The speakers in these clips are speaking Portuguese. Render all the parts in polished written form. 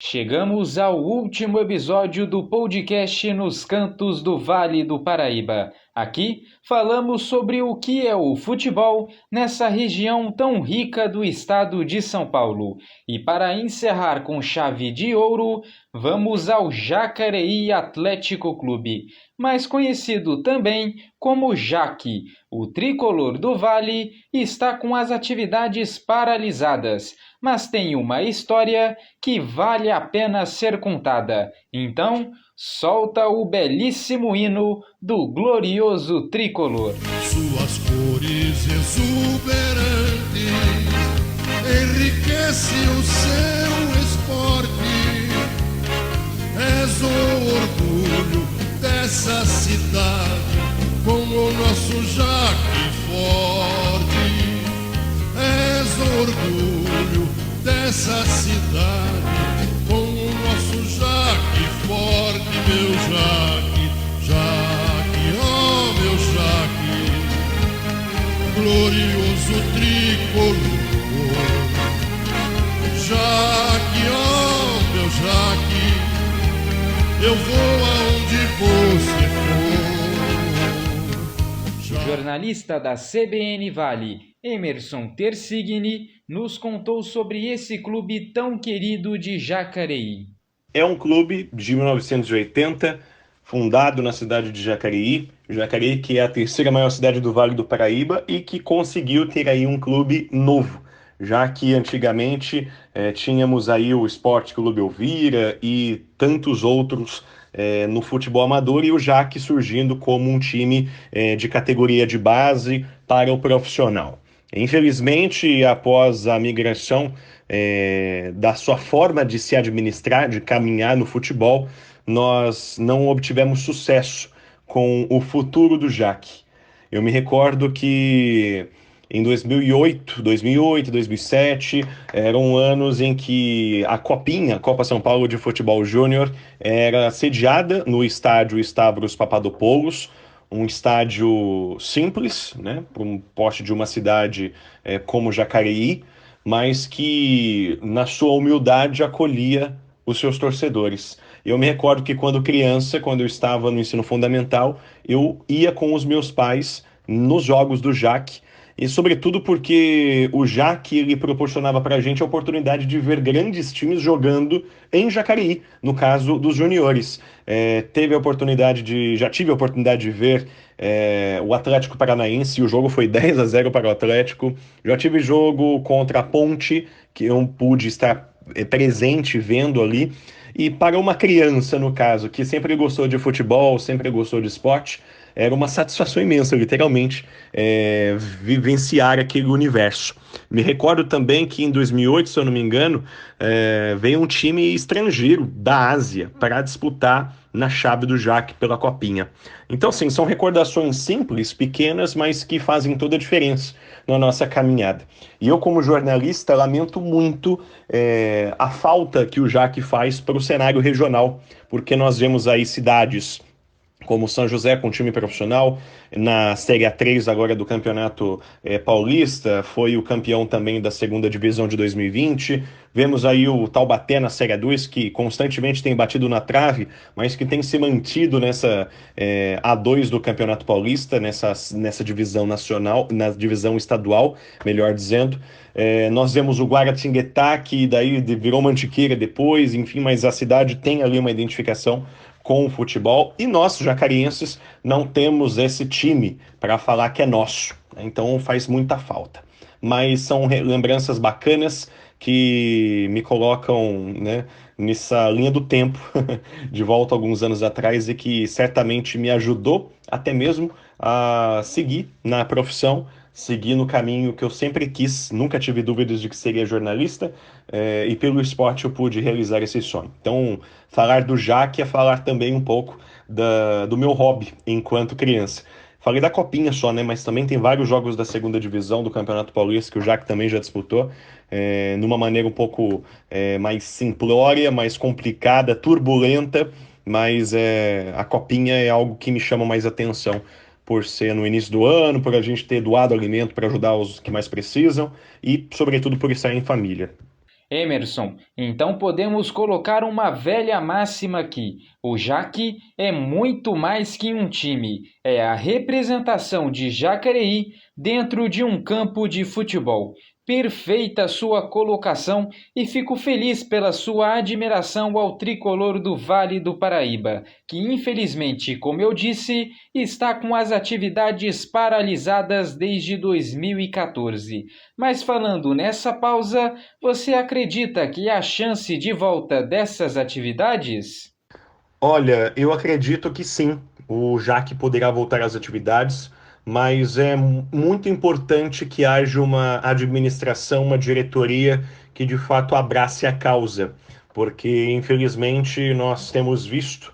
Chegamos ao último episódio do podcast Nos Cantos do Vale do Paraíba. Aqui falamos sobre o que é o futebol nessa região tão rica do estado de São Paulo. E para encerrar com chave de ouro, vamos ao Jacareí Atlético Clube, mais conhecido também como Jaque. O tricolor do Vale está com as atividades paralisadas, mas tem uma história que vale a pena ser contada. Então, solta o belíssimo hino do glorioso tricolor. Suas cores exuberantes enriquecem o seu esporte. És o orgulho dessa cidade, com o nosso Jaque forte. És o orgulho dessa cidade, com o nosso Jaque forte, meu Jaque, Jaque, oh meu Jaque, glorioso tricolor. Jaque, oh meu Jaque, eu vou aonde você for. O jornalista da CBN Vale, Emerson Tersigni, nos contou sobre esse clube tão querido de Jacareí. É um clube de 1980, fundado na cidade de Jacareí. Jacareí, que é a terceira maior cidade do Vale do Paraíba e que conseguiu ter aí um clube novo, já que antigamente tínhamos aí o Sport Clube Elvira e tantos outros no futebol amador, e o Jaque surgindo como um time de categoria de base para o profissional. Infelizmente, após a migração da sua forma de se administrar, de caminhar no futebol, nós não obtivemos sucesso com o futuro do Jaque. Eu me recordo que em 2008, 2007, eram anos em que a Copinha, Copa São Paulo de Futebol Júnior, era sediada no estádio Stavros Papadopoulos, um estádio simples, né, para um porte de uma cidade como Jacareí, mas que, na sua humildade, acolhia os seus torcedores. Eu me recordo que quando criança, quando eu estava no ensino fundamental, eu ia com os meus pais nos jogos do Jaque, e sobretudo porque o Jaque ele proporcionava para a gente a oportunidade de ver grandes times jogando em Jacareí, no caso dos juniores. Já tive a oportunidade de ver o Atlético Paranaense, e o jogo foi 10-0 para o Atlético. Já tive jogo contra a Ponte, que eu pude estar presente vendo ali. E para uma criança, no caso, que sempre gostou de futebol, sempre gostou de esporte, era uma satisfação imensa, literalmente, vivenciar aquele universo. Me recordo também que em 2008, se eu não me engano, veio um time estrangeiro da Ásia para disputar na chave do Jaque pela Copinha. Então, sim, são recordações simples, pequenas, mas que fazem toda a diferença na nossa caminhada. E eu, como jornalista, lamento muito a falta que o Jaque faz para o cenário regional, porque nós vemos aí cidades como São José com time profissional, na Série A3 agora do Campeonato Paulista, foi o campeão também da segunda divisão de 2020. Vemos aí o Taubaté na Série A2, que constantemente tem batido na trave, mas que tem se mantido nessa A2 do Campeonato Paulista, nessa divisão nacional, na divisão estadual, melhor dizendo. Nós vemos o Guaratinguetá, que daí virou Mantiqueira depois, enfim, mas a cidade tem ali uma identificação com o futebol, e nós, jacarienses, não temos esse time para falar que é nosso, então faz muita falta. Mas são lembranças bacanas que me colocam, né, nessa linha do tempo, de volta alguns anos atrás, e que certamente me ajudou até mesmo a seguir na profissão, seguir no caminho que eu sempre quis, nunca tive dúvidas de que seria jornalista, e pelo esporte eu pude realizar esse sonho. Então, falar do Jaque é falar também um pouco do meu hobby enquanto criança. Falei da Copinha só, né? Mas também tem vários jogos da segunda divisão do Campeonato Paulista que o Jaque também já disputou, numa maneira um pouco mais simplória, mais complicada, turbulenta, mas a Copinha é algo que me chama mais atenção, por ser no início do ano, por a gente ter doado alimento para ajudar os que mais precisam e, sobretudo, por estar em família. Emerson, então podemos colocar uma velha máxima aqui. O Jaque é muito mais que um time, é a representação de Jacareí dentro de um campo de futebol. Perfeita sua colocação e fico feliz pela sua admiração ao tricolor do Vale do Paraíba, que infelizmente, como eu disse, está com as atividades paralisadas desde 2014. Mas falando nessa pausa, você acredita que há chance de volta dessas atividades? Olha, eu acredito que sim, o Jaque poderá voltar às atividades, mas é muito importante que haja uma administração, uma diretoria que de fato abrace a causa, porque infelizmente nós temos visto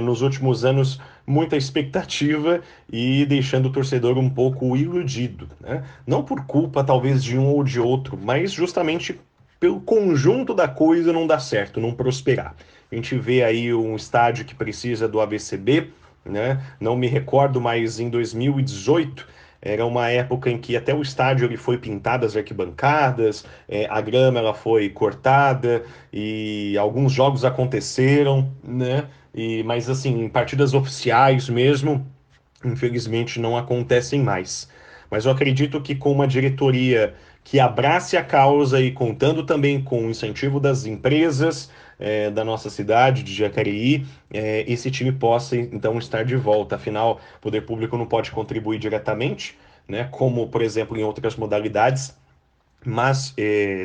nos últimos anos muita expectativa e deixando o torcedor um pouco iludido, né? Não por culpa talvez de um ou de outro, mas justamente pelo conjunto da coisa não dar certo, não prosperar. A gente vê aí um estádio que precisa do AVCB, né? Não me recordo, mas em 2018 era uma época em que até o estádio ele foi pintado, as arquibancadas, a grama ela foi cortada e alguns jogos aconteceram, né? Mas assim, em partidas oficiais mesmo, infelizmente não acontecem mais. Mas eu acredito que com uma diretoria que abrace a causa e contando também com o incentivo das empresas da nossa cidade, de Jacareí, esse time possa então estar de volta. Afinal, o poder público não pode contribuir diretamente, né, como, por exemplo, em outras modalidades, mas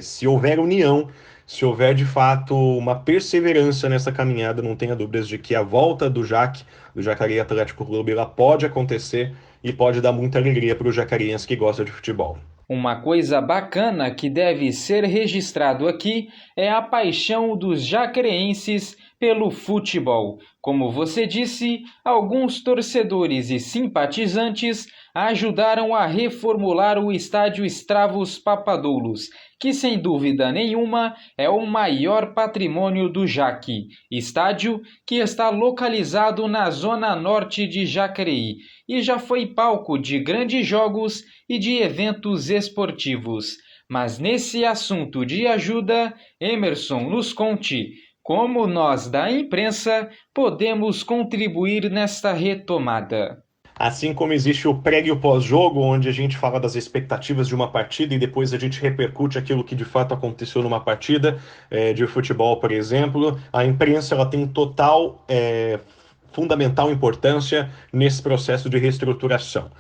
se houver união, se houver de fato uma perseverança nessa caminhada, não tenha dúvidas de que a volta do Jacareí Atlético Clube, ela pode acontecer e pode dar muita alegria para o jacariense que gosta de futebol. Uma coisa bacana que deve ser registrado aqui é a paixão dos jacareenses pelo futebol. Como você disse, alguns torcedores e simpatizantes ajudaram a reformular o estádio Stravos Papadoulos, que sem dúvida nenhuma é o maior patrimônio do Jaque, estádio que está localizado na zona norte de Jacareí e já foi palco de grandes jogos e de eventos esportivos. Mas nesse assunto de ajuda, Emerson, nos conte como nós da imprensa podemos contribuir nesta retomada. Assim como existe o pré e o pós-jogo, onde a gente fala das expectativas de uma partida e depois a gente repercute aquilo que de fato aconteceu numa partida de futebol, por exemplo, a imprensa ela tem total, fundamental importância nesse processo de reestruturação.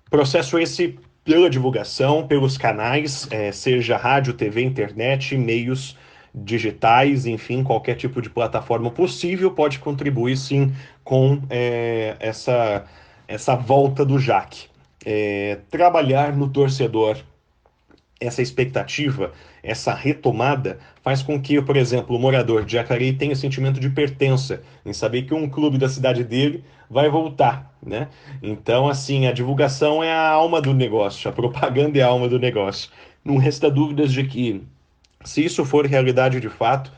Processo esse pela divulgação, pelos canais, seja rádio, TV, internet, meios digitais, enfim, qualquer tipo de plataforma possível pode contribuir sim com essa volta do Jaque. Trabalhar no torcedor, essa expectativa, essa retomada, faz com que, por exemplo, o morador de Jacareí tenha sentimento de pertença, em saber que um clube da cidade dele vai voltar, né? Então, assim, a divulgação é a alma do negócio, a propaganda é a alma do negócio. Não resta dúvidas de que, se isso for realidade de fato,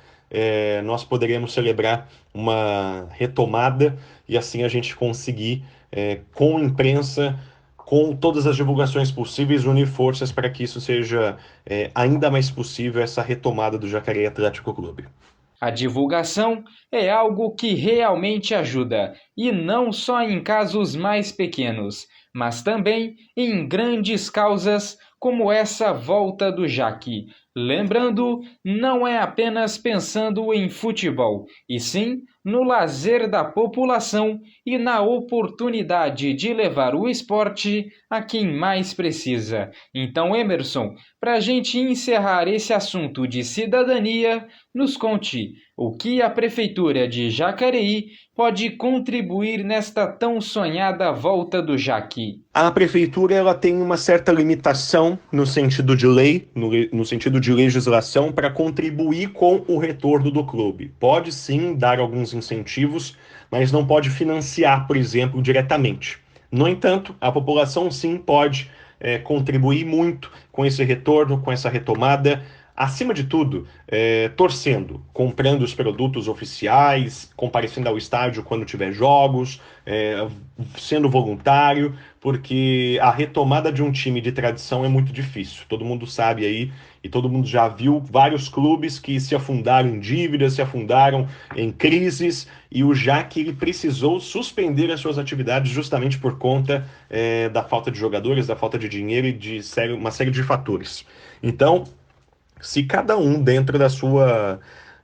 nós poderemos celebrar uma retomada e assim a gente conseguir, com a imprensa, com todas as divulgações possíveis, unir forças para que isso seja ainda mais possível, essa retomada do Jacareí Atlético Clube. A divulgação é algo que realmente ajuda, e não só em casos mais pequenos, mas também em grandes causas como essa volta do Jaque. Lembrando, não é apenas pensando em futebol, e sim no lazer da população e na oportunidade de levar o esporte a quem mais precisa. Então, Emerson, para a gente encerrar esse assunto de cidadania, nos conte o que a Prefeitura de Jacareí pode contribuir nesta tão sonhada volta do Jaque. A Prefeitura ela tem uma certa limitação no sentido de lei, no sentido de legislação, para contribuir com o retorno do clube. Pode sim dar alguns incentivos, mas não pode financiar, por exemplo, diretamente. No entanto, a população sim pode contribuir muito com esse retorno, com essa retomada, acima de tudo, torcendo, comprando os produtos oficiais, comparecendo ao estádio quando tiver jogos, sendo voluntário, porque a retomada de um time de tradição é muito difícil. Todo mundo sabe aí, e todo mundo já viu vários clubes que se afundaram em dívidas, se afundaram em crises, e o Jack ele precisou suspender as suas atividades justamente por conta da falta de jogadores, da falta de dinheiro e de uma série de fatores. Então, se cada um, dentro da sua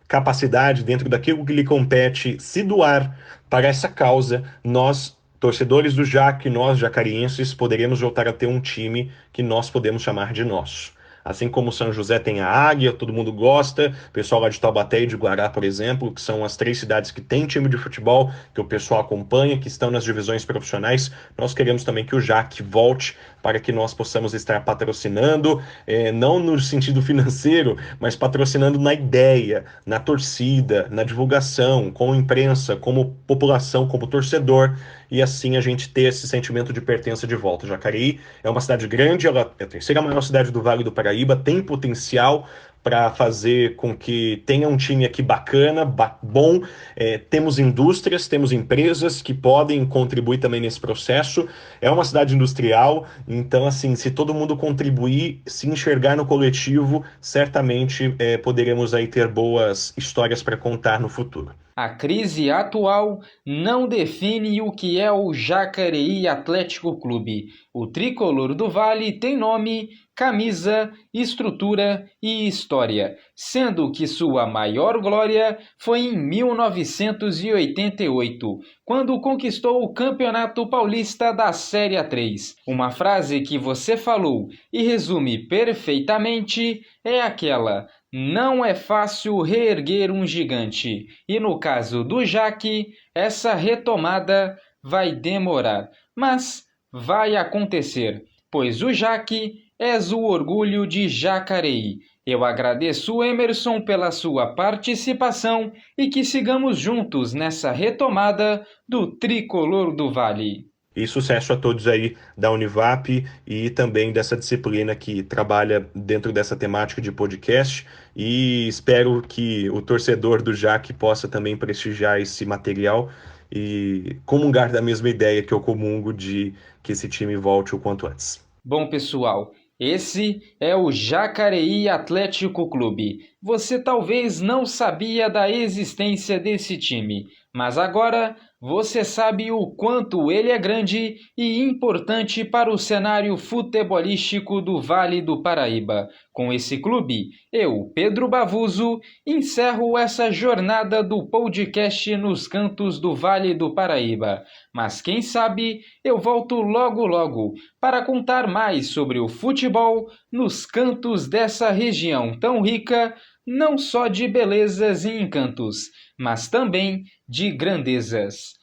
capacidade, dentro daquilo que lhe compete, se doar para essa causa, nós, torcedores do Jack, nós, jacarienses, poderemos voltar a ter um time que nós podemos chamar de nosso. Assim como São José tem a Águia, todo mundo gosta, o pessoal lá de Taubaté e de Guará, por exemplo, que são as 3 cidades que têm time de futebol, que o pessoal acompanha, que estão nas divisões profissionais, nós queremos também que o Jack volte para que nós possamos estar patrocinando, não no sentido financeiro, mas patrocinando na ideia, na torcida, na divulgação, como imprensa, como população, como torcedor, e assim a gente ter esse sentimento de pertença de volta. Jacareí é uma cidade grande, ela é a 3ª maior cidade do Vale do Paraíba, tem potencial para fazer com que tenha um time aqui bacana, bom. Temos indústrias, temos empresas que podem contribuir também nesse processo. É uma cidade industrial, então assim, se todo mundo contribuir, se enxergar no coletivo, certamente poderemos aí ter boas histórias para contar no futuro. A crise atual não define o que é o Jacareí Atlético Clube. O tricolor do Vale tem nome, camisa, estrutura e história, sendo que sua maior glória foi em 1988, quando conquistou o Campeonato Paulista da Série A3. Uma frase que você falou e resume perfeitamente é aquela: não é fácil reerguer um gigante, e no caso do Jack, essa retomada vai demorar, mas vai acontecer, pois o Jack és o orgulho de Jacareí. Eu agradeço, Emerson, pela sua participação e que sigamos juntos nessa retomada do Tricolor do Vale. E sucesso a todos aí da Univap e também dessa disciplina que trabalha dentro dessa temática de podcast. E espero que o torcedor do Jack possa também prestigiar esse material e comungar da mesma ideia que eu comungo de que esse time volte o quanto antes. Bom, pessoal, esse é o Jacareí Atlético Clube. Você talvez não sabia da existência desse time, mas agora você sabe o quanto ele é grande e importante para o cenário futebolístico do Vale do Paraíba. Com esse clube, eu, Pedro Bavuso, encerro essa jornada do podcast nos cantos do Vale do Paraíba. Mas quem sabe eu volto logo logo para contar mais sobre o futebol nos cantos dessa região tão rica, não só de belezas e encantos, mas também de grandezas.